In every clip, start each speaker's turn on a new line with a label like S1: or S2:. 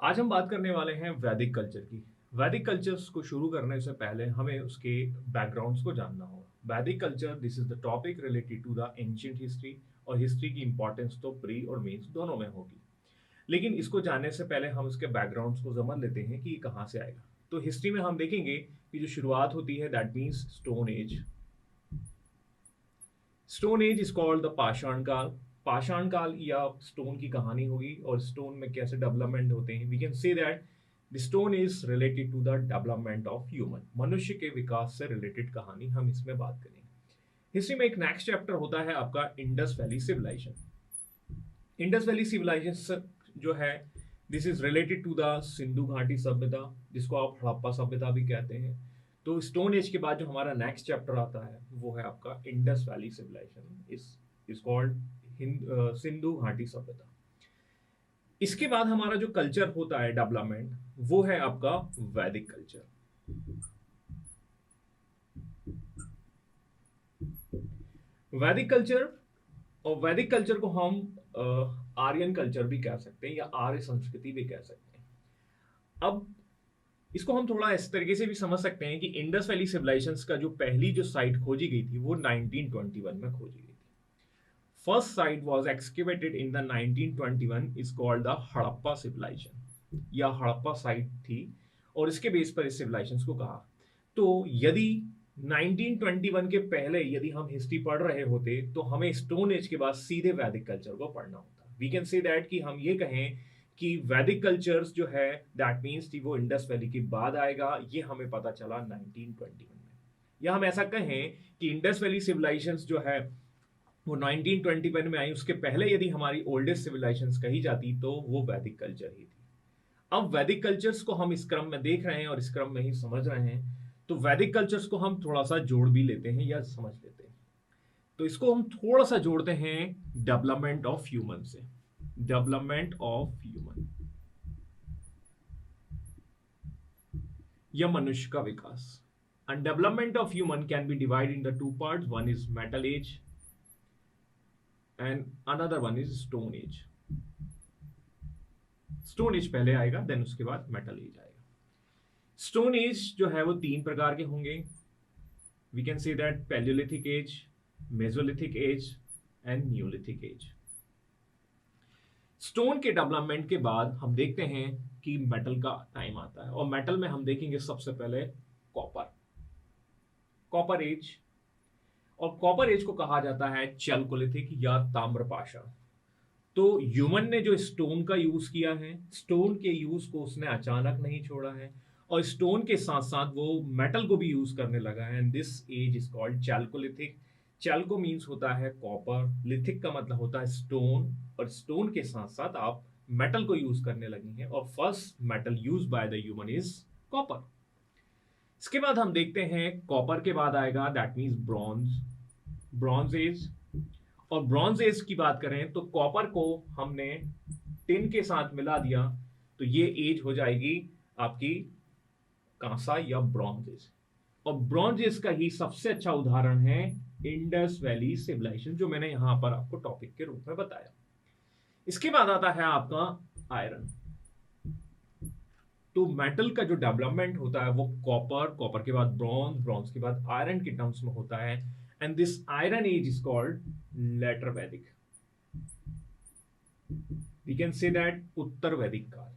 S1: आज हम बात करने वाले हैं वैदिक कल्चर की। वैदिक कल्चर्स को शुरू करने से पहले हमें उसके बैकग्राउंड्स को जानना होगा। Vedic culture this is the topic related to the ancient history और हिस्ट्री की इंपॉर्टेंस तो प्री और मेंस दोनों में होगी। लेकिन इसको जानने से पहले हम उसके बैकग्राउंड्स को समझ लेते हैं कि ये कहाँ से आएगा। तो हिस्ट्री में हम देखेंगे कि जो शुरुआत होती है that means stone age. Stone as is called the पाषाण काल। पाषाण काल या स्टोन की कहानी होगी और स्टोन में कैसे डेवलपमेंट होते हैं। We can say that the stone is related to the development of human. मनुष्य के विकास से रिलेटेड कहानी हम इसमें बात करेंगे। हिस्ट्री में एक नेक्स्ट चैप्टर होता है आपका Indus valley civilisation. Indus valley civilisation जो है this is related to the Sindhu घाटी सभ्यता, जिसको आप हड़प्पा सभ्यता भी कहते हैं। तो स्टोन एज के बाद जो हमारा नेक्स्ट चैप्टर आता है वो है आपका Indus valley civilisation is called Sindhu घाटी सभ्यता। इसके बाद हमारा जो कल्चर होता है डेवलपमेंट वो है आपका वैदिक कल्चर। वैदिक कल्चर और वैदिक कल्चर को हम आर्यन कल्चर भी कह सकते हैं या आर्य संस्कृति भी कह सकते हैं। अब इसको हम थोड़ा इस तरीके से भी समझ सकते हैं कि इंडस वैली सिविलाइजेशंस का जो पहली जो साइट खोजी गई थी वो 1921 में खोजी गई थी। First site was excavated in the 1921 is called the Harappa civilisation या हड़प्पा साइट थी और इसके बेस पर इस सिविलाइजेशंस को कहा। तो यदि 1921 के पहले यदि हम हिस्ट्री पढ़ रहे होते तो हमें स्टोन एज के बाद सीधे वैदिक कल्चर को पढ़ना होता। वी कैन से दैट कि हम ये कहें कि वैदिक कल्चर्स जो है दैट मीन्स कि वो इंडस वैली के बाद आएगा। ये हमें पता चला 1921 में। या हम ऐसा कहें कि इंडस वैली सिविलाइजेशंस जो है वो 1921 में आई, उसके पहले यदि हमारी ओल्डेस्ट सिविलाइजेशंस कही जाती तो वो वैदिक कल्चर ही थी। अब वैदिक कल्चर्स को हम इस क्रम में देख रहे हैं और इस क्रम में ही समझ रहे हैं। तो वैदिक कल्चर्स को हम थोड़ा सा जोड़ भी लेते हैं या समझ लेते हैं। तो इसको हम थोड़ा सा जोड़ते हैं डेवलपमेंट ऑफ ह्यूमन से। डेवलपमेंट ऑफ ह्यूमन या मनुष्य का विकास। And development of human can be divide in the two parts. One is metal age and another one is stone age. Stone age पहले आएगा देन उसके बाद मेटल एज आएगा। स्टोन एज जो है वो तीन प्रकार के होंगे। We can say that palaeolithic age, mesolithic age and neolithic age. Stone के डेवलपमेंट के बाद हम देखते हैं कि मेटल का टाइम आता है और मेटल में हम देखेंगे सबसे पहले कॉपर, कॉपर एज। और कॉपर एज को कहा जाता है चैल्कोलिथिक या ताम्रपाषाण। तो ह्यूमन ने जो स्टोन का यूज किया है, स्टोन के यूज को उसने अचानक नहीं छोड़ा है और स्टोन के साथ साथ वो मेटल को भी यूज करने लगा है। And this age is called chalcolithic. Chalco means होता है कॉपर, लिथिक का मतलब होता है स्टोन, और स्टोन के साथ साथ आप मेटल को यूज करने लगी हैं और first metal use by the human is copper. इसके बाद हम देखते हैं कॉपर के बाद आएगा that means bronze, bronze age. और ब्रॉन्ज एज की बात करें तो कॉपर को हमने टिन के साथ मिला दिया तो ये एज हो जाएगी आपकी कांसा या ब्रॉन्ज एज। और ब्रॉन्ज एज का ही सबसे अच्छा उदाहरण है इंडस वैली सिविलाइजेशन, जो मैंने यहां पर आपको टॉपिक के रूप में बताया। इसके बाद आता है आपका आयरन। तो मेटल का जो डेवलपमेंट होता है वो कॉपर, कॉपर के बाद ब्रॉन्ज, ब्रॉन्ज के बाद आयरन के टर्म्स में होता है। And this iron age is called later Vedic. We can say that उत्तर वैदिक काल।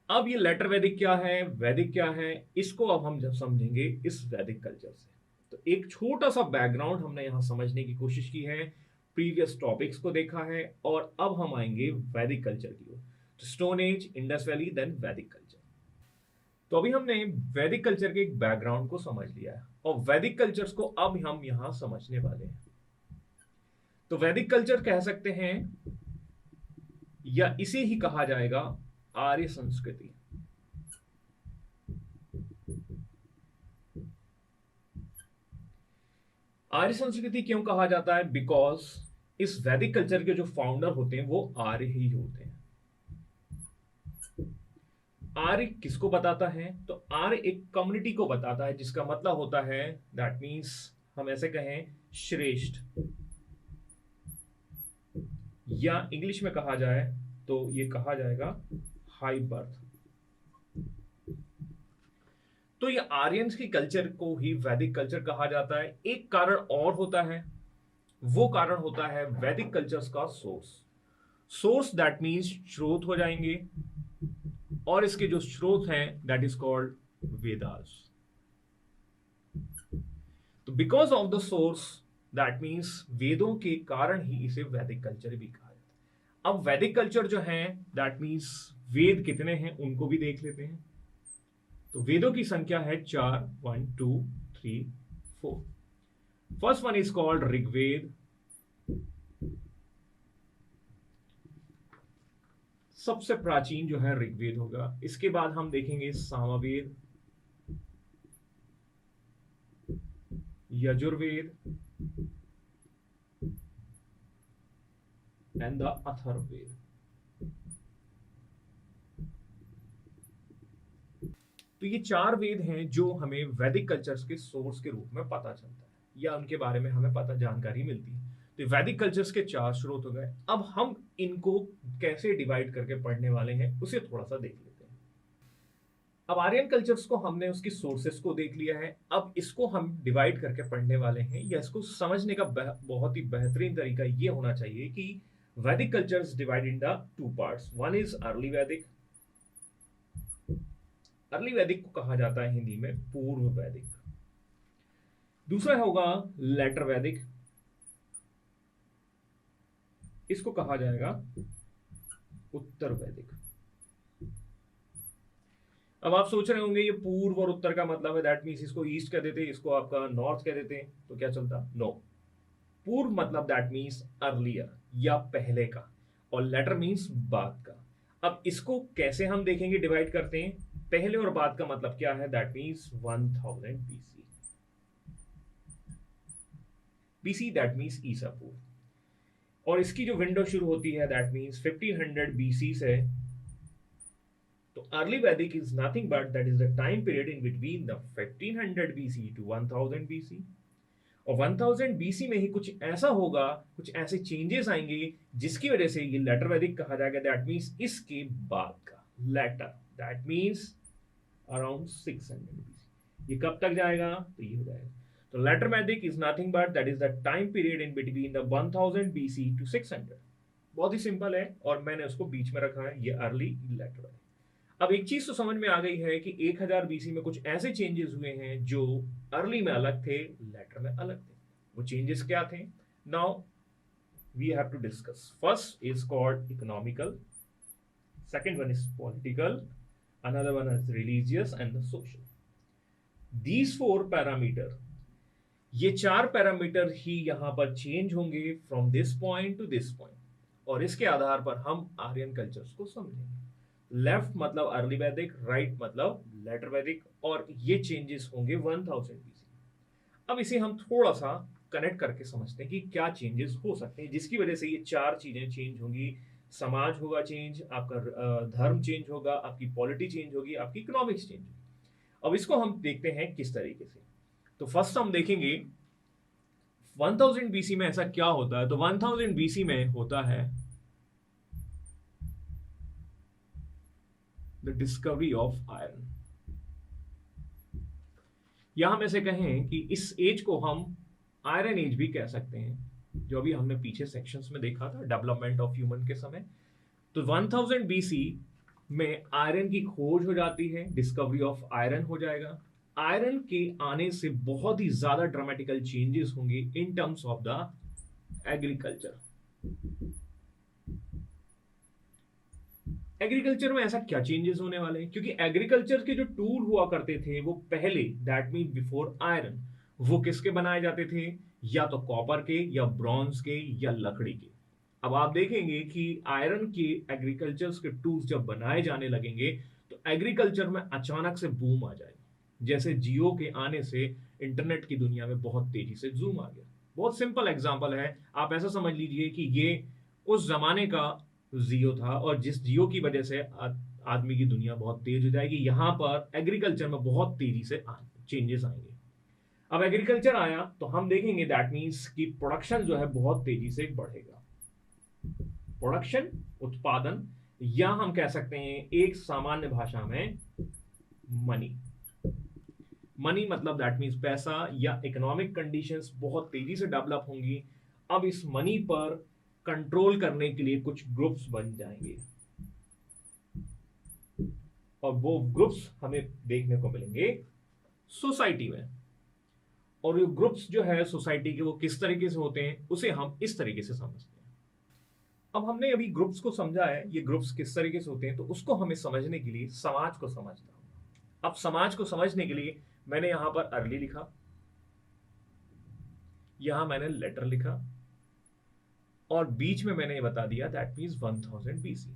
S1: अब ये लेटर वैदिक क्या है, वैदिक क्या है, इसको अब हम जब समझेंगे इस वैदिक कल्चर से। तो एक छोटा सा बैकग्राउंड हमने यहां समझने की कोशिश की है, प्रीवियस टॉपिक्स को देखा है और अब हम आएंगे वैदिक कल्चर की ओर। तो stone age, Indus valley, then Vedic culture. तो अभी हमने वैदिक कल्चर के एक बैकग्राउंड को समझ लिया है और वैदिक कल्चर्स को अब हम यहां समझने वाले हैं। तो वैदिक कल्चर कह सकते हैं या इसे ही कहा जाएगा आर्य संस्कृति। आर्य संस्कृति क्यों कहा जाता है? बिकॉज इस वैदिक कल्चर के जो फाउंडर होते हैं वो आर्य ही होते हैं। आर्य किसको बताता है? तो आर्य एक कम्युनिटी को बताता है, जिसका मतलब होता है दैट मीन्स हम ऐसे कहें श्रेष्ठ, या इंग्लिश में कहा जाए तो ये कहा जाएगा हाई बर्थ। तो ये आर्यंस की कल्चर को ही वैदिक कल्चर कहा जाता है। एक कारण और होता है, वो कारण होता है वैदिक कल्चर्स का सोर्स। सोर्स दैट मीन्स स्रोत हो जाएंगे, और इसके जो स्रोत हैं दैट इज कॉल्ड वेदास। तो because of the source that means वेदों के कारण ही इसे वैदिक कल्चर भी कहा जाता है। अब वैदिक कल्चर जो है दैट मीन्स वेद कितने हैं उनको भी देख लेते हैं। तो वेदों की संख्या है 4, 1 2 3 4। First one is called Rigveda, सबसे प्राचीन जो है ऋग्वेद होगा। इसके बाद हम देखेंगे सामवेद, यजुर्वेद एंड द अथर्ववेद। तो ये 4 वेद हैं जो हमें वैदिक कल्चर्स के सोर्स के रूप में पता चलता है या उनके बारे में हमें पता जानकारी मिलती है। तो वैदिक कल्चर्स के 4 स्रोत हो गए। अब हम इनको कैसे डिवाइड करके पढ़ने वाले हैं उसे थोड़ा सा देख लेते हैं। अब आर्यन कल्चर्स को हमने उसकी सोर्सेस को देख लिया है। अब इसको हम डिवाइड करके पढ़ने वाले हैं, या इसको समझने का बहुत ही बेहतरीन तरीका ये होना चाहिए कि वैदिक cultures divide in the 2 parts. One is early वैदिक। अर्ली वैदिक को कहा जाता है हिंदी में पूर्व वैदिक। दूसरा होगा लेटर वैदिक, इसको कहा जाएगा उत्तर वैदिक। अब आप सोच रहे होंगे ये पूर्व और उत्तर का मतलब है दैट मीन्स इसको ईस्ट कह देते, इसको आपका नॉर्थ कह देते, तो क्या चलता? नो। पूर्व मतलब दैट मीन्स अर्लियर या पहले का, और लेटर मीन्स बाद का। अब इसको कैसे हम देखेंगे डिवाइड करते हैं? पहले और बाद का मतलब क्या है? That means 1000 BC। BC that means ईसा पूर्व। और इसकी जो विंडो शुरू होती है दैट मीन्स 1500 BC से। तो early Vedic is nothing but that is the time period in between the 1500 BC to 1000 BC। और 1000 BC में ही कुछ ऐसा होगा, कुछ ऐसे चेंजेस आएंगे जिसकी वजह से ये लेटर वैदिक कहा जाएगा। दैट मीन्स इसके बाद का later, that means around 600 BC। ये कब तक जाएगा? तो ये हो जाएगा। तो later Vedic is nothing but that is the time period in between the 1000 BC to 600। बहुत ही सिंपल है, और मैंने उसको बीच में रखा है, ये अर्ली लेटर वैदिक। अब एक चीज तो समझ में आ गई है कि 1000 BC में कुछ ऐसे चेंजेस हुए हैं जो अर्ली में अलग थे, लेटर में अलग थे। वो चेंजेस क्या थे? Now we have to discuss. First is called economical, second one is political, another one is religious and the social. These 4 parameter, ये 4 पैरामीटर ही यहां पर चेंज होंगे from this point to this point, और इसके आधार पर हम आर्यन कल्चर्स को समझेंगे। लेफ्ट मतलब अर्ली वैदिक, राइट मतलब लेटर वैदिक, और ये चेंजेस होंगे 1000 BC। अब इसे हम थोड़ा सा कनेक्ट करके समझते हैं कि क्या चेंजेस हो सकते हैं जिसकी वजह से ये 4 चीजें चेंज होंगी। समाज होगा चेंज, आपका धर्म चेंज होगा, आपकी पॉलिटी चेंज होगी, आपकी इकोनॉमिक्स चेंज होगी। अब इसको हम देखते हैं किस तरीके से। तो फर्स्ट हम देखेंगे 1000 BC में ऐसा क्या होता है। तो 1000 BC में होता है द डिस्कवरी ऑफ आयरन। या हम ऐसे कहें कि इस एज को हम आयरन एज भी कह सकते हैं, जो अभी हमने पीछे सेक्शंस में देखा था डेवलपमेंट ऑफ ह्यूमन के समय। तो 1000 BC में आयरन की खोज हो जाती है, डिस्कवरी ऑफ आयरन हो जाएगा। आयरन के आने से बहुत ही ज्यादा ड्रामेटिकल चेंजेस होंगे in terms of the agriculture. Agriculture में ऐसा क्या चेंजेस होने वाले हैं? क्योंकि एग्रीकल्चर के जो टूल हुआ करते थे वो पहले, दैट मीन बिफोर आयरन, वो किसके बनाए जाते थे? या तो कॉपर के, या ब्रॉन्ज के, या लकड़ी के। अब आप देखेंगे कि आयरन के एग्रीकल्चर के टूल्स जब बनाए जाने लगेंगे तो एग्रीकल्चर में अचानक से बूम आ जाएगा। जैसे जियो के आने से इंटरनेट की दुनिया में बहुत तेजी से जूम आ गया। बहुत सिंपल एग्जांपल है, आप ऐसा समझ लीजिए कि ये उस जमाने का जियो था, और जिस जियो की वजह से आदमी की दुनिया बहुत तेज हो जाएगी। यहां पर एग्रीकल्चर में बहुत तेजी से चेंजेस आएंगे। अब एग्रीकल्चर आया तो हम देखेंगे दैट मीन्स कि प्रोडक्शन जो है बहुत तेजी से बढ़ेगा। प्रोडक्शन, उत्पादन, या हम कह सकते हैं एक सामान्य भाषा में मनी। मनी मतलब दैट मीन्स पैसा, या इकोनॉमिक कंडीशंस बहुत तेजी से डेवलप होंगी। अब इस मनी पर कंट्रोल करने के लिए कुछ ग्रुप्स बन जाएंगे, और वो ग्रुप्स हमें देखने को मिलेंगे सोसाइटी में। और ये ग्रुप्स जो है सोसाइटी के, वो किस तरीके से होते हैं उसे हम इस तरीके से समझते हैं। अब हमने अभी ग्रुप्स को समझा है, ये ग्रुप्स किस तरीके से होते हैं, तो उसको हमें समझने के लिए समाज को समझना होगा। अब समाज को समझने के लिए मैंने यहां पर अर्ली लिखा, यहां मैंने लेटर लिखा, और बीच में मैंने ये बता दिया दैट मीन्स 1000 BC।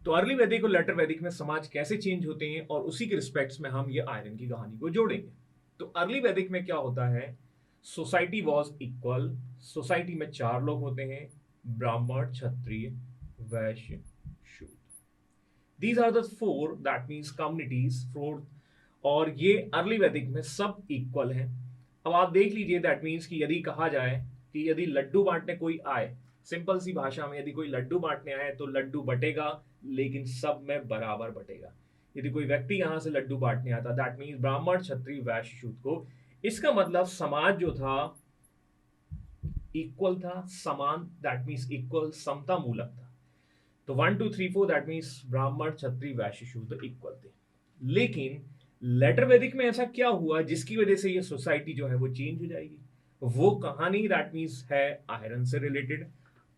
S1: तो अर्ली वैदिक और लेटर वैदिक में समाज कैसे चेंज होते हैं, और उसी के रिस्पेक्ट्स में हम ये आयरन की कहानी को जोड़ेंगे। तो अर्ली वैदिक में क्या होता है, सोसाइटी वॉज इक्वल। सोसाइटी में 4 लोग होते हैं, ब्राह्मण, क्षत्रिय, वैश्य, शूद्र। These are the 4 that means communities 4, और ये अर्ली वैदिक में सब इक्वल हैं। अब आप देख लीजिए, दैट मीन्स कि यदि कहा जाए कि यदि लड्डू बांटने कोई आए, सिंपल सी भाषा में यदि कोई लड्डू बांटने आए तो लड्डू बटेगा, लेकिन सब में बराबर बटेगा। यदि कोई व्यक्ति यहां से लड्डू बांटने आता, दैट मीन्स ब्राह्मण, क्षत्रिय, वैश्य, शूद्र को, इसका मतलब समाज जो था इक्वल था, समान, दैट मीन्स इक्वल, समता मूलक था। तो 1 2 3 4 दैट मीन्स ब्राह्मण, क्षत्रिय, वैश्य, शूद्र इक्वल थे। लेकिन लेटर वैदिक में ऐसा क्या हुआ जिसकी वजह से ये सोसाइटी जो है वो चेंज हो जाएगी? वो कहानी दैट मीन्स है आयरन से रिलेटेड।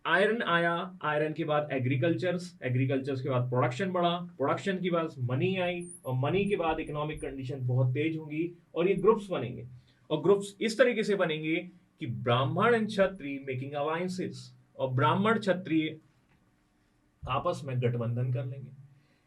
S1: आयरन आया, आयरन के बाद एग्रीकल्चर्स के बाद प्रोडक्शन बढ़ा, प्रोडक्शन के बाद मनी आई, और मनी के बाद इकोनॉमिक कंडीशन बहुत तेज होंगी, और ये ग्रुप्स बनेंगे। और ग्रुप्स इस तरीके से बनेंगे कि ब्राह्मण एंड क्षत्रिय मेकिंग अलायंसेस, और ब्राह्मण क्षत्रिय आपस में गठबंधन कर लेंगे।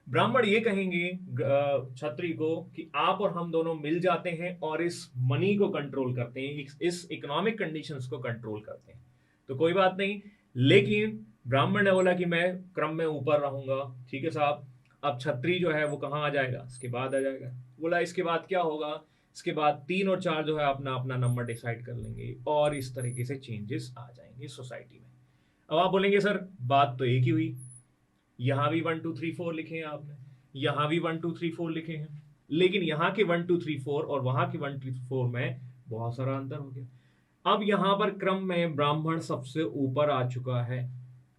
S1: ब्राह्मण ये कहेंगे क्षत्रिय को कि आप और हम दोनों मिल जाते हैं और इस मनी को कंट्रोल करते हैं, इस इकोनॉमिक कंडीशंस को कंट्रोल करते हैं। तो कोई बात नहीं, लेकिन ब्राह्मण ने बोला कि मैं क्रम में ऊपर रहूंगा, ठीक है साहब। अब क्षत्रिय जो है वो कहाँ आ जाएगा, इसके बाद आ जाएगा। बोला इसके बाद क्या होगा, इसके बाद 3 और 4 जो है अपना अपना नंबर डिसाइड कर लेंगे, और इस तरीके से चेंजेस आ जाएंगे सोसाइटी में। अब आप बोलेंगे सर बात तो एक ही हुई, यहां भी 1 2 3 4 लिखे हैं आपने, यहां भी 1 2 3 4 लिखे हैं, लेकिन यहां के 1 2 3 4 और वहां के 1 2 3 4 में बहुत सारा अंतर हो गया। अब यहां पर क्रम में ब्राह्मण सबसे ऊपर आ चुका है,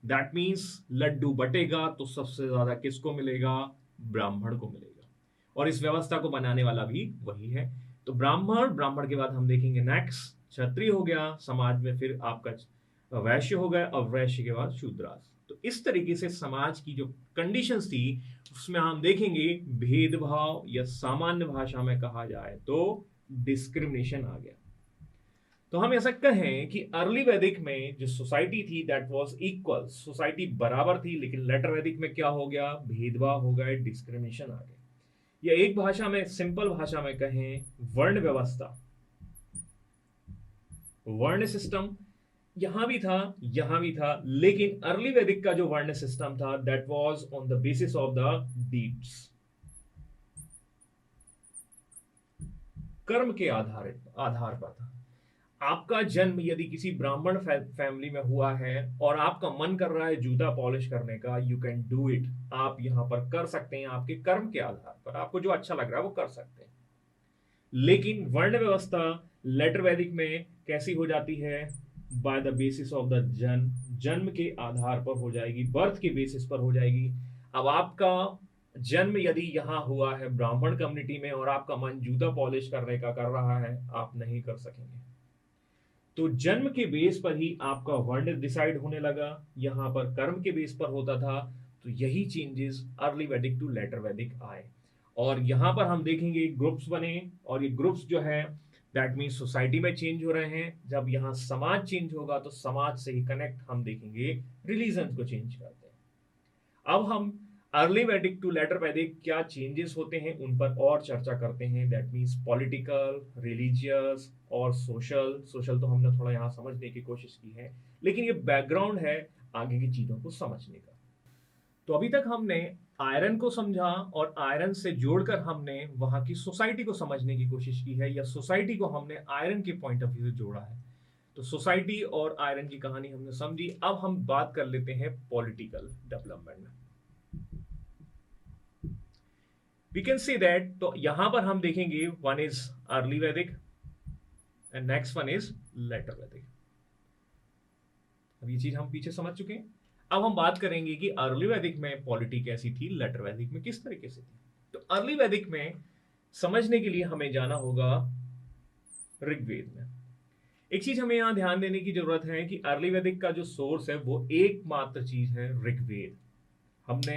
S1: दैट मीन्स लड्डू बटेगा तो सबसे ज्यादा किसको मिलेगा, ब्राह्मण को मिलेगा, और इस व्यवस्था को बनाने वाला भी वही है। तो ब्राह्मण के बाद हम देखेंगे नेक्स्ट क्षत्रिय हो गया समाज में, फिर आपका वैश्य हो गया, और वैश्य के बाद शूद्रास। तो इस तरीके से समाज की जो कंडीशंस थी उसमें हम देखेंगे भेदभाव, या सामान्य भाषा में कहा जाए तो डिस्क्रिमिनेशन आ गया। तो हम ऐसा कहें कि अर्ली वैदिक में जो सोसाइटी थी दैट वाज इक्वल, सोसाइटी बराबर थी, लेकिन लेटर वैदिक में क्या हो गया, भेदभाव हो गए, डिस्क्रिमिनेशन आ गए। या एक भाषा में, सिंपल भाषा में कहें, वर्ण व्यवस्था, वर्ण सिस्टम यहां भी था, लेकिन अर्ली वैदिक का जो वर्ण सिस्टम था that was on the basis of the deeds, कर्म के आधार पर था। आपका जन्म यदि किसी ब्राह्मण फैमिली में हुआ है और आपका मन कर रहा है जूता पॉलिश करने का, यू कैन डू इट, आप यहां पर कर सकते हैं, आपके कर्म के आधार पर आपको जो अच्छा लग रहा है वो कर सकते हैं। लेकिन वर्ण व्यवस्था लेटर वैदिक में कैसी हो जाती है, by the basis of the जन्म के आधार पर हो जाएगी, बर्थ के बेसिस पर हो जाएगी। अब आपका जन्म यदि यहां हुआ है ब्राह्मण कम्युनिटी में और आपका मन जूता पॉलिश करने का कर रहा है, आप नहीं कर सकेंगे। तो जन्म के बेस पर ही आपका वर्ण डिसाइड होने लगा, यहां पर कर्म के बेस पर होता था। तो यही चेंजेस अर्ली वैदिक टू लेटर वैदिक आए, और यहां पर हम देखेंगे ग्रुप्स बने, और ये ग्रुप्स जो है दैट मीन्स सोसाइटी में चेंज हो रहे हैं। जब यहाँ समाज चेंज होगा तो समाज से ही कनेक्ट हम देखेंगे रिलीजन को चेंज करते हैं। अब हम अर्ली वैदिक टू लेटर वैदिक क्या चेंजेस होते हैं उन पर और चर्चा करते हैं, दैट मीन्स पॉलिटिकल, रिलीजियस और सोशल तो हमने थोड़ा यहाँ समझने की कोशिश की है, लेकिन ये बैकग्राउंड है आगे की चीजों को समझने का। तो अभी तक हमने आयरन को समझा, और आयरन से जोड़कर हमने वहां की सोसाइटी को समझने की कोशिश की है, या सोसाइटी को हमने आयरन के पॉइंट ऑफ व्यू से जोड़ा है। तो सोसाइटी और आयरन की कहानी हमने समझी। अब हम बात कर लेते हैं पॉलिटिकल डेवलपमेंट में। वी कैन से दैट, तो यहां पर हम देखेंगे वन इज अर्ली वैदिक and next one is later Vedic. अब ये चीज हम पीछे समझ चुके हैं। अब हम बात करेंगे कि अर्ली वैदिक में पॉलिटी कैसी थी, लेटर वैदिक में किस तरीके से थी। तो अर्ली वैदिक में समझने के लिए हमें जाना होगा ऋग्वेद में। एक चीज हमें यहां ध्यान देने की जरूरत है कि अर्ली वैदिक का जो सोर्स है वो एकमात्र चीज है ऋग्वेद। हमने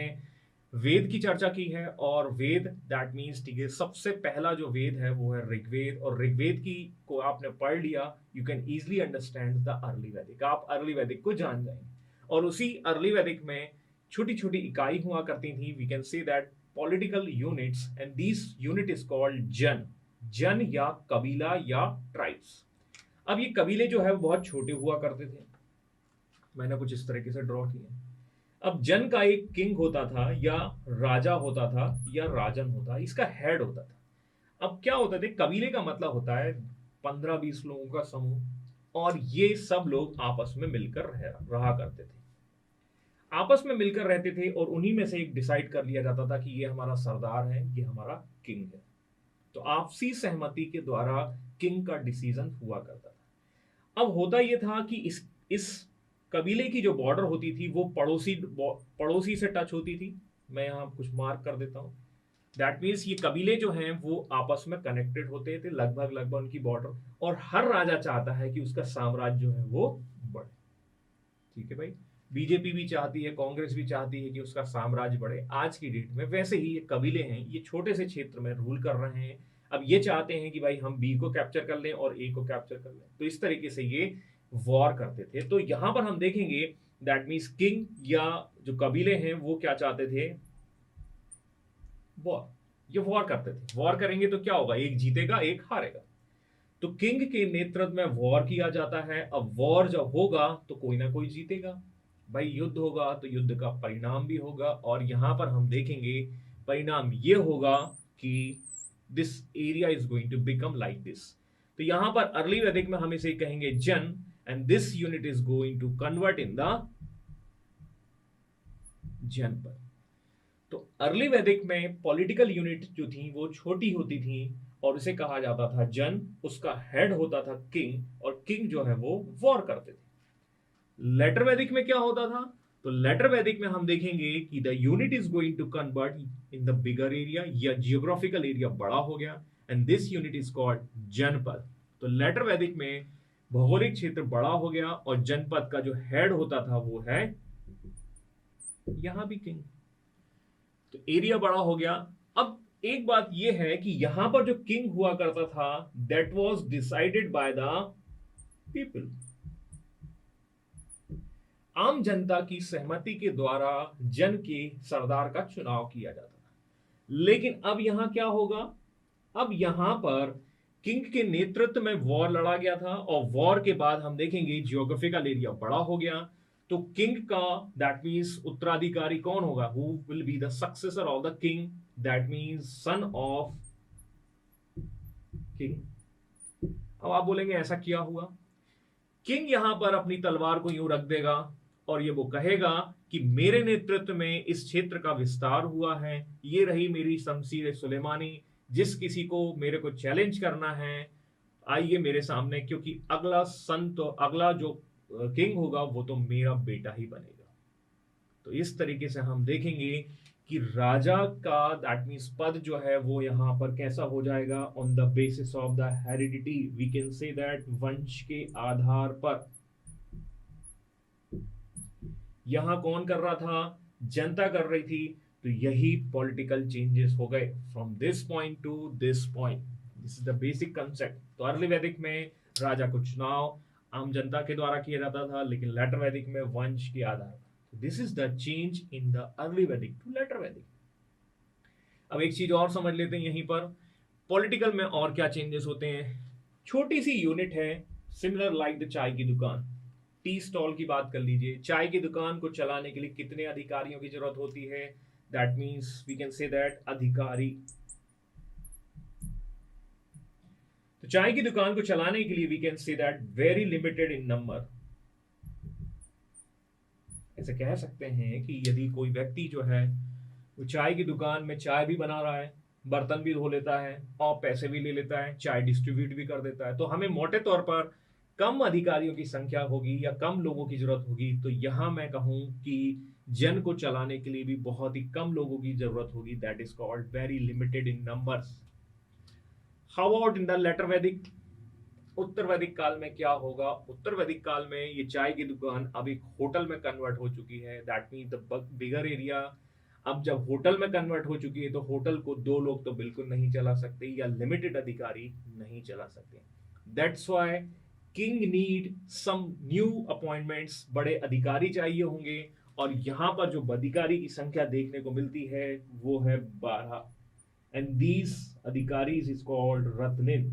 S1: वेद की चर्चा की है, और वेद दैट मीन्स, ठीक है, सबसे पहला जो वेद है वो है ऋग्वेद, और ऋग्वेद की को आपने पढ़ लिया, you can easily understand the early वैदिक। आप अर्ली वैदिक को जान जाएंगे। और उसी अर्ली वैदिक में छोटी छोटी इकाई हुआ करती थी, we can say that political units, and this unit is called jan. जन या कबीला या ट्राइब्स। अब ये कबीले जो है वो बहुत छोटे हुआ करते थे। मैंने कुछ इस तरीके से ड्रॉ किए। अब जन का एक किंग होता था, या राजा होता था, या राजन होता, इसका हेड होता था। अब क्या होता थे, कबीले का मतलब होता है 15-20 लोगों का समूह, और ये सब लोग आपस में मिलकर रहा करते थे। आपस में मिलकर रहते थे, और उन्हीं में से एक डिसाइड कर लिया जाता था कि ये हमारा सरदार है, ये हमारा किंग है। तो आपसी सहमति के द्वारा किंग का डिसीजन हुआ करता था। अब होता यह था कि इस कबीले की जो बॉर्डर होती थी वो पड़ोसी से टच होती थी। मैं यहां कुछ मार्क कर देता हूं। दैट मीन्स ये कबीले जो हैं वो आपस में कनेक्टेड होते थे, लगभग लगभग उनकी बॉर्डर, और हर राजा चाहता है कि उसका साम्राज्य जो है वो बढ़े। ठीक है भाई, बीजेपी भी चाहती है, कांग्रेस भी चाहती है कि उसका साम्राज्य बढ़े आज की डेट में। वैसे ही ये कबीले हैं, ये छोटे से क्षेत्र में रूल कर रहे हैं। अब ये चाहते हैं कि भाई हम बी को कैप्चर कर लें और ए को कैप्चर कर लें, तो इस तरीके से ये वॉर करते थे। तो यहां पर हम देखेंगे दैट मीन्स किंग या जो कबीले हैं वो क्या चाहते थे, वॉर। ये वॉर करते थे। वॉर करेंगे तो क्या होगा, एक जीतेगा एक हारेगा। तो किंग के नेतृत्व में वॉर किया जाता है। अब वॉर जब होगा तो कोई ना कोई जीतेगा भाई, युद्ध होगा तो युद्ध का परिणाम भी होगा, और यहां पर हम देखेंगे परिणाम ये होगा कि this area is going to become like this. तो यहां पर अर्ली वैदिक में हम इसे कहेंगे जन, and this unit is going to convert in the janapada. तो अर्ली वैदिक में पॉलिटिकल यूनिट जो थी वो छोटी होती थी, और उसे कहा जाता था जन। उसका हेड होता था किंग, और किंग जो है वो वॉर करते थे। लेटर वैदिक में क्या होता था, तो लेटर वैदिक में हम देखेंगे कि the unit is going to convert in the bigger area, या जियोग्राफिकल एरिया बड़ा हो गया, and this unit is called janapada. तो लेटर वैदिक में भौगोलिक क्षेत्र बड़ा हो गया, और जनपद का जो हेड होता था वो है यहां भी किंग। तो एरिया बड़ा हो गया। अब एक बात यह है कि यहां पर जो किंग हुआ करता था that was decided by the people. आम जनता की सहमति के द्वारा जन के सरदार का चुनाव किया जाता था। लेकिन अब यहां क्या होगा, अब यहां पर किंग के नेतृत्व में वॉर लड़ा गया था, और वॉर के बाद हम देखेंगे जियोग्राफिकल एरिया बड़ा हो गया। तो किंग का दैट मीन्स उत्तराधिकारी कौन होगा, who will be the successor of the king, that means son of king. अब आप बोलेंगे ऐसा क्या हुआ, किंग यहां पर अपनी तलवार को यूं रख देगा, और ये वो कहेगा कि मेरे नेतृत्व में इस क्षेत्र का विस्तार हुआ है, ये रही मेरी शमशीर सुलेमानी, जिस किसी को मेरे को चैलेंज करना है आइए मेरे सामने, क्योंकि अगला सन, तो अगला जो किंग होगा वो तो मेरा बेटा ही बनेगा। तो इस तरीके से हम देखेंगे कि राजा का दैट मीन्स पद जो है वो यहां पर कैसा हो जाएगा, on the basis of the heredity, we can say that वंश के आधार पर। यहां कौन कर रहा था, जनता कर रही थी। तो यही पॉलिटिकल चेंजेस हो गए from this point to this point. This is the basic concept. तो अर्ली वैदिक में राजा को चुनाव आम जनता के द्वारा किया जाता था, लेकिन लेटर वैदिक में वंश के आधार पर। This is the change in the early वैदिक टू लेटर वैदिक। अब एक चीज और समझ लेते हैं यहीं पर, पॉलिटिकल में और क्या चेंजेस होते हैं। छोटी सी यूनिट है, सिमिलर लाइक द चाय की दुकान, टी स्टॉल की बात कर लीजिए। चाय की दुकान को चलाने के लिए कितने अधिकारियों की जरूरत होती है, that means we can say that adhikari. तो चाय की दुकान को चलाने के लिए we can say that very limited in number. ऐसे कह सकते हैं कि यदि कोई व्यक्ति जो है वो चाय की दुकान में चाय भी बना रहा है, बर्तन भी धो लेता है और पैसे भी ले लेता है, चाय डिस्ट्रीब्यूट भी कर देता है, तो हमें मोटे तौर पर कम अधिकारियों की संख्या होगी या कम लोगों की जरूरत होगी। तो यहां मैं कहूं कि जन को चलाने के लिए भी बहुत ही कम लोगों की जरूरत होगी। That is called very limited in numbers. How about in the later Vedic? उत्तर वैदिक काल में क्या होगा? उत्तर वैदिक काल में ये चाय की दुकान अब एक होटल में कन्वर्ट हो चुकी है। That mean the bigger area. अब जब होटल में कन्वर्ट हो चुकी है तो होटल को दो लोग तो बिल्कुल नहीं चला सकते या लिमिटेड अधिकारी नहीं चला सकते। That's why king need some new appointments. बड़े अधिकारी चाहिए होंगे और यहां पर जो अधिकारी की संख्या देखने को मिलती है वो है 12। एंड दीज अधिकारीज इज कॉल्ड रत्निन।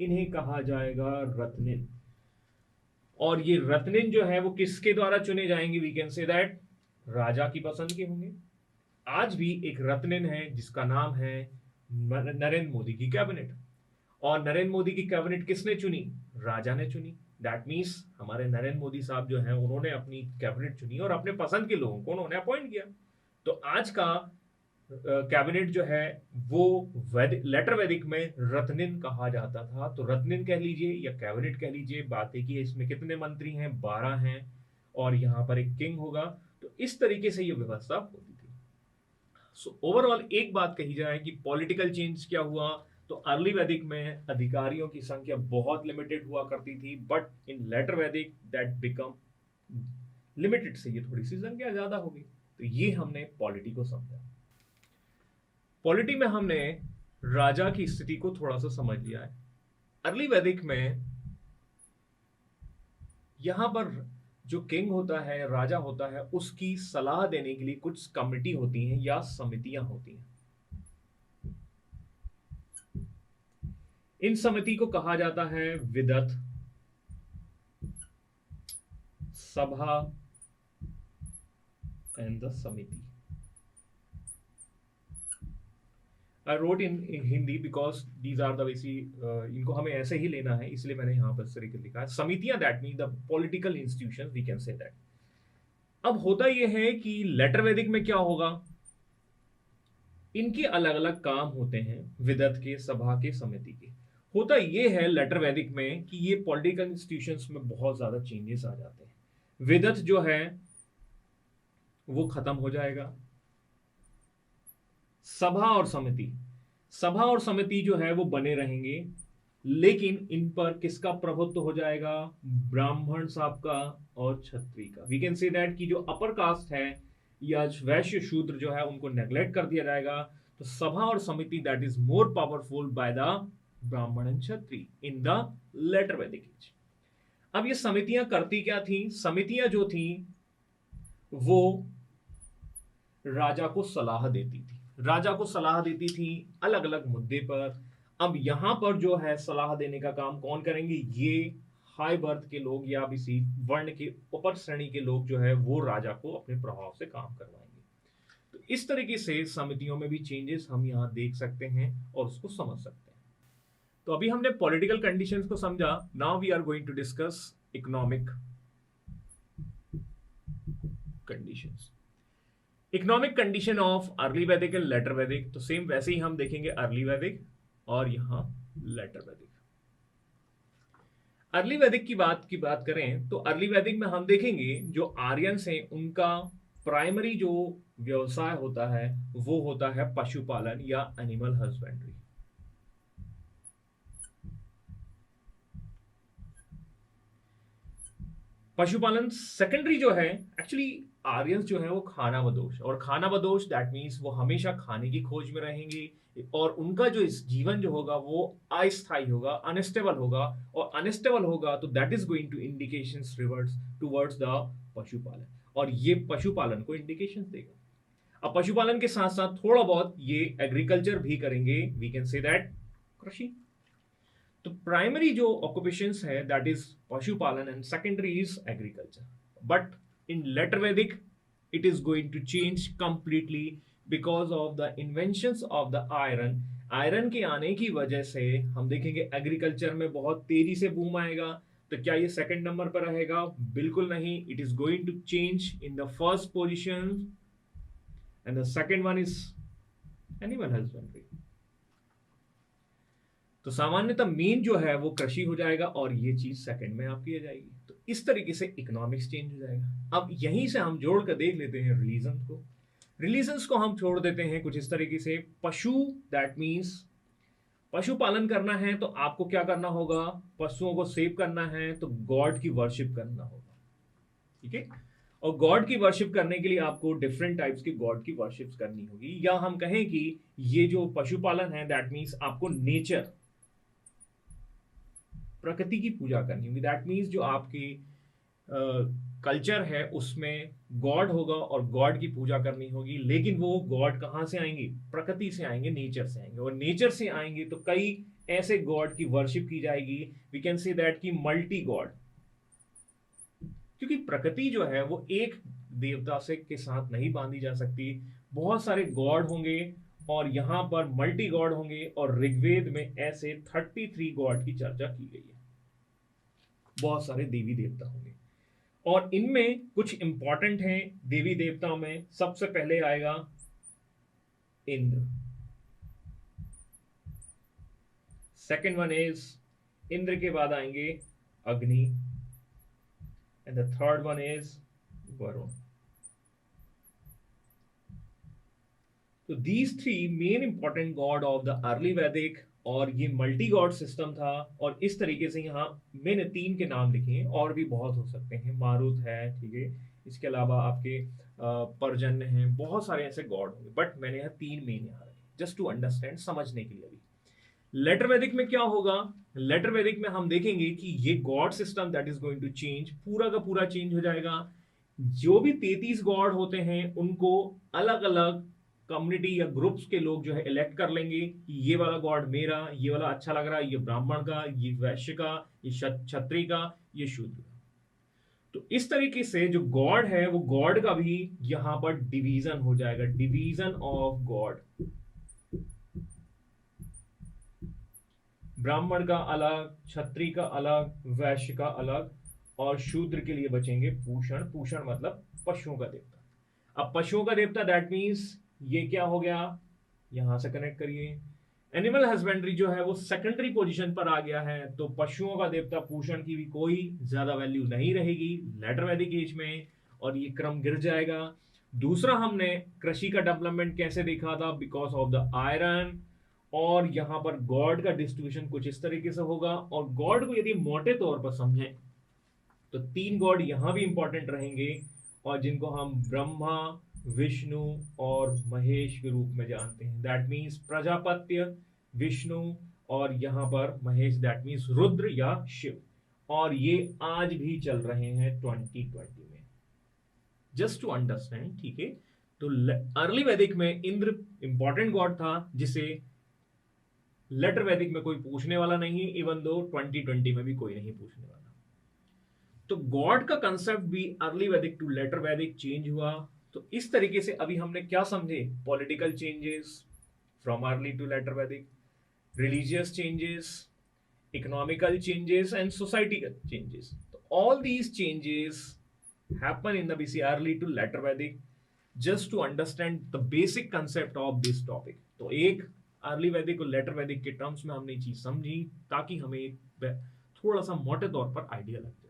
S1: इन्हें कहा जाएगा रत्निन। और ये रत्निन जो है वो किसके द्वारा चुने जाएंगे? वी कैन से दैट राजा की पसंद के होंगे। आज भी एक रत्निन है जिसका नाम है नरेंद्र मोदी की कैबिनेट। और नरेंद्र मोदी की कैबिनेट किसने चुनी? राजा ने चुनी। दैट मीन्स हमारे नरेंद्र मोदी साहब जो हैं उन्होंने अपनी कैबिनेट चुनी और अपने पसंद के लोगों को उन्होंने अपॉइंट किया। तो आज का कैबिनेट जो है वो लेटर वैदिक में रत्निन कहा जाता था। तो रत्निन कह लीजिए या कैबिनेट कह लीजिए, बात है कि इसमें कितने मंत्री हैं? 12 हैं और यहाँ पर एक किंग होगा। तो इस तरीके से ये व्यवस्था होती थी। सो ओवरऑल एक बात कही जाए कि पॉलिटिकल चेंज क्या हुआ, तो अर्ली वैदिक में अधिकारियों की संख्या बहुत लिमिटेड हुआ करती थी, बट इन लेटर वैदिक दैट बिकम लिमिटेड से ये थोड़ी सी संख्या ज्यादा होगी। तो ये हमने पॉलिटी को समझा। पॉलिटी में हमने राजा की स्थिति को थोड़ा सा समझ लिया है। अर्ली वैदिक में यहां पर जो किंग होता है, राजा होता है, उसकी सलाह देने के लिए कुछ कमिटी होती हैं या समितियां होती हैं। इन समिति को कहा जाता है विदत, सभा and the samiti. I wrote in Hindi because these are the इनको हमें ऐसे ही लेना है, इसलिए मैंने यहां पर इस तरीके लिखा है। समितियां that mean the political institutions, we can say that. अब होता यह है कि लेटर वैदिक में क्या होगा, इनके अलग अलग काम होते हैं, विदत के, सभा के, समिति के। होता यह है लेटर वैदिक में कि ये पॉलिटिकल इंस्टीट्यूशंस में बहुत ज्यादा चेंजेस आ जाते हैं। विदत जो है वो खत्म हो जाएगा। सभा और समिति जो है वो बने रहेंगे, लेकिन इन पर किसका प्रभुत्व हो जाएगा? ब्राह्मण साहब का और क्षत्रिय का। वी कैन से दैट कि जो अपर कास्ट है या वैश्य शूद्र जो है उनको नेग्लेक्ट कर दिया जाएगा। तो सभा और samiti that is more powerful by the Brahmin and Kshatriya in the later Vedic age. अब ये समितियां करती क्या थी? समितियां जो थी वो राजा को सलाह देती थी। राजा को सलाह देती थी अलग अलग मुद्दे पर। अब यहां पर जो है सलाह देने का काम कौन करेंगे? ये हाई बर्थ के लोग या किसी वर्ण के ऊपर श्रेणी के लोग जो है वो राजा को अपने प्रभाव से काम करवाएंगे। तो इस तरीके से समितियों में भी चेंजेस हम यहां देख सकते हैं और उसको समझ सकते हैं। तो अभी हमने पॉलिटिकल कंडीशंस को समझा। Now we are going to discuss economic conditions. Economic condition of early वैदिक एंड लेटर वैदिक। तो सेम वैसे ही हम देखेंगे अर्ली वैदिक और यहां लेटर वैदिक। अर्ली वैदिक की बात करें तो अर्ली वैदिक में हम देखेंगे जो आर्यंस हैं उनका प्राइमरी जो व्यवसाय होता है वो होता है पशुपालन या एनिमल हस्बेंड्री। पशुपालन सेकेंडरी जो है। एक्चुअली आर्यंस जो है वो खाना बदोश, और खाना बदोश दैट मीन्स वो हमेशा खाने की खोज में रहेंगे और उनका जो इस जीवन जो होगा वो अस्थायी होगा, अनस्टेबल होगा। और अनस्टेबल होगा तो that is going to indications reverts towards the pashupalan, और ये पशुपालन को इंडिकेशंस देगा। अब पशुपालन के साथ साथ थोड़ा बहुत ये एग्रीकल्चर भी करेंगे, वी कैन से दैट कृषि। तो प्राइमरी जो ऑक्यूपेशंस है दैट इज पशुपालन and secondary is agriculture. But in later Vedic it is going to change completely because of the inventions of the iron iron के आने की वजह से हम देखेंगे एग्रीकल्चर में बहुत तेजी से बूम आएगा। तो क्या ये सेकंड नंबर पर रहेगा? बिल्कुल नहीं। It is going to change in the first position and the second one is animal husbandry. तो सामान्यतः मेन जो है वो कृषि हो जाएगा और ये चीज सेकंड में आपकी आ जाएगी। तो इस तरीके से इकोनॉमिक्स चेंज हो जाएगा। अब यहीं से हम जोड़ कर देख लेते हैं रिलीजन को। रिलीजन्स को हम छोड़ देते हैं कुछ इस तरीके से। पशु, दैट मीन्स पशुपालन करना है तो आपको क्या करना होगा? पशुओं को सेव करना है तो गॉड की वर्शिप करना होगा, ठीक है। और गॉड की वर्शिप करने के लिए आपको डिफरेंट टाइप्स की गॉड की वर्शिप करनी होगी, या हम कहें कि ये जो पशुपालन है दैट मीन्स आपको नेचर, प्रकृति की पूजा करनी होगी। दैट मीन्स जो आपकी कल्चर है उसमें गॉड होगा और गॉड की पूजा करनी होगी। लेकिन वो गॉड कहाँ से आएंगे? प्रकृति से आएंगे, नेचर से आएंगे। और नेचर से आएंगे तो कई ऐसे गॉड की वर्शिप की जाएगी। वी कैन से दैट की मल्टी गॉड, क्योंकि प्रकृति जो है वो एक देवता से के साथ नहीं बांधी जा सकती। बहुत सारे गॉड होंगे और यहां पर मल्टी गॉड होंगे। और ऋग्वेद में ऐसे 33 गॉड की चर्चा की गई है। बहुत सारे देवी देवता होंगे और इनमें कुछ इंपॉर्टेंट हैं। देवी देवताओं में सबसे पहले आएगा Indra. Second one is, Indra के बाद आएंगे Agni and the third one is Varuna. तो these three main important god of the early Vedic, और ये मल्टी गॉड सिस्टम था। और इस तरीके से यहाँ मैंने 3 के नाम लिखे हैं, और भी बहुत हो सकते हैं। मारुत है, ठीक है, इसके अलावा आपके पर्जन्य हैं, बहुत सारे ऐसे गॉड होंगे, बट मैंने यहाँ 3 मेन यहाँ रखे जस्ट टू अंडरस्टैंड, समझने के लिए। अभी लेटर वैदिक में क्या होगा? लेटर वैदिक में हम देखेंगे कि ये god system that is going to change, पूरा का पूरा चेंज हो जाएगा। जो भी 33 गॉड होते हैं उनको अलग अलग कम्युनिटी या ग्रुप्स के लोग जो है इलेक्ट कर लेंगे कि ये वाला गॉड मेरा, ये वाला अच्छा लग रहा है, ये ब्राह्मण का, ये वैश्य का, ये क्षत्रिय का, ये शूद्र का। तो इस तरीके से जो गॉड है वो गॉड का भी यहां पर डिवीजन हो जाएगा, डिवीजन ऑफ गॉड। ब्राह्मण का अलग, क्षत्रिय का अलग, वैश्य का अलग, और शूद्र के लिए बचेंगे पूषण। पूषण मतलब पशुओं का देवता। अब पशुओं का देवता दैट मीन्स ये क्या हो गया? यहां से कनेक्ट करिए। एनिमल हस्बेंड्री जो है वो सेकेंडरी पोजीशन पर आ गया है। तो पशुओं का देवता पूषण की भी कोई ज्यादा वैल्यू नहीं रहेगी लेटर वैदिक एज में, और ये क्रम गिर जाएगा। दूसरा, हमने कृषि का डेवलपमेंट कैसे देखा था? Because of the iron. और यहां पर गॉड का डिस्ट्रीब्यूशन कुछ इस तरीके से होगा। और गॉड को यदि मोटे तौर पर समझें तो 3 गॉड यहां भी इंपॉर्टेंट रहेंगे, और जिनको हम ब्रह्मा, विष्णु और महेश के रूप में जानते हैं। दैट मीन्स प्रजापत्य, विष्णु, और यहां पर महेश दैट मीन्स रुद्र या शिव। और ये आज भी चल रहे हैं 2020 में, जस्ट टू अंडरस्टैंड, ठीक है। तो अर्ली वैदिक में इंद्र इंपॉर्टेंट गॉड था जिसे लेटर वैदिक में कोई पूछने वाला नहीं, इवन दो 2020 में भी कोई नहीं पूछने वाला। तो गॉड का कंसेप्ट भी अर्ली वैदिक टू लेटर वैदिक चेंज हुआ। तो इस तरीके से अभी हमने क्या समझे? Political changes from early to later Vedic, religious changes, economical changes and societical changes. तो all these changes happen in the BC early to later Vedic, just to understand the basic concept of this topic. तो एक early Vedic और letter वैदिक के terms में हमने चीज समझी ताकि हमें थोड़ा सा मोटे तौर पर आइडिया लग जाए।